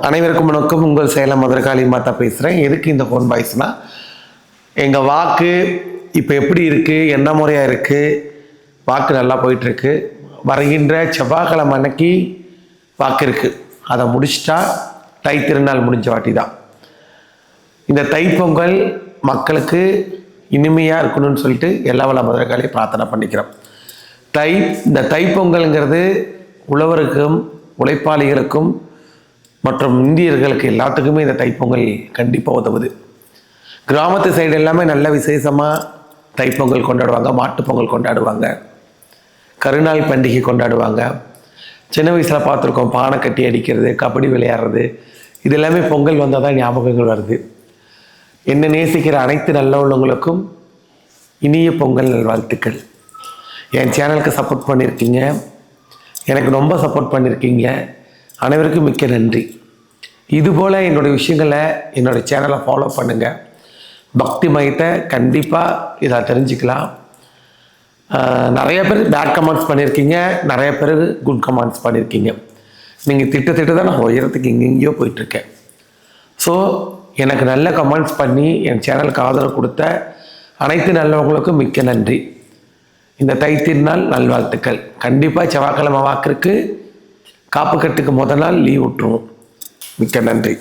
அனைவருக்கும் வணக்கம். உங்கள் சேலம் மதுரகாளி மாதா பேசுகிறேன். எதுக்கு இந்த ஃபோன் பாய்ஸ்னால், எங்கள் வாக்கு இப்போ எப்படி இருக்குது, என்ன முறையாக இருக்குது, வாக்கு நல்லா போயிட்டுருக்கு. வருகின்ற செவ்வாய்க்கிழமை அன்னைக்கு வாக்கு இருக்குது. அதை முடிச்சிட்டா தை திருநாள் முடிஞ்ச வாட்டி தான். இந்த தைப்பொங்கல் மக்களுக்கு இனிமையாக இருக்கணும்னு சொல்லிட்டு எல்லா வள மதுரகாளியை பிரார்த்தனை பண்ணிக்கிறோம். இந்த தைப்பொங்கல்ங்கிறது உழவருக்கும் உழைப்பாளிகளுக்கும் மற்றும் இந்தியர்களுக்கு எல்லாத்துக்குமே இந்த தைப்பொங்கல் கண்டிப்பாக உதவுது. கிராமத்து சைடு எல்லாமே நல்ல விசேஷமாக தைப்பொங்கல் கொண்டாடுவாங்க, மாட்டுப்பொங்கல் கொண்டாடுவாங்க, கருநாள் பண்டிகை கொண்டாடுவாங்க. சின்ன வயசில் பார்த்துருக்கோம், பானை கட்டி அடிக்கிறது, கபடி விளையாடுறது, இது எல்லாமே பொங்கல் வந்தால் தான் ஞாபகங்கள் வருது. என்னை நேசிக்கிற அனைத்து நல்ல உள்ளவங்களுக்கும் இனிய பொங்கல் நல்வாழ்த்துக்கள். என் சேனலுக்கு சப்போர்ட் பண்ணியிருக்கீங்க, எனக்கு ரொம்ப சப்போர்ட் பண்ணியிருக்கீங்க. அனைவருக்கும் மிக்க நன்றி. இதுபோல் என்னோடய விஷயங்களை என்னோடய சேனலை ஃபாலோ பண்ணுங்கள். பக்தி மயத்தை கண்டிப்பாக இதை தெரிஞ்சுக்கலாம். நிறைய பேர் பேட் கமெண்ட்ஸ் பண்ணியிருக்கீங்க, நிறைய பேர் குட் கமெண்ட்ஸ் பண்ணியிருக்கீங்க. நீங்கள் திட்டு தான் நான் உயரத்துக்கு எங்கெங்கேயோ போயிட்டுருக்கேன். ஸோ எனக்கு நல்ல கமெண்ட்ஸ் பண்ணி என் சேனலுக்கு ஆதரவு கொடுத்த அனைத்து நல்லவங்களுக்கும் மிக்க நன்றி. இந்த தை திருநாள் நல்வாழ்த்துக்கள். கண்டிப்பாக செவ்வாய்க்கிழமை வாக்கிற்கு காப்பு கட்டுக்கு முதல் நாள் லீவ் விட்டுருவோம். மிக்க நன்றி.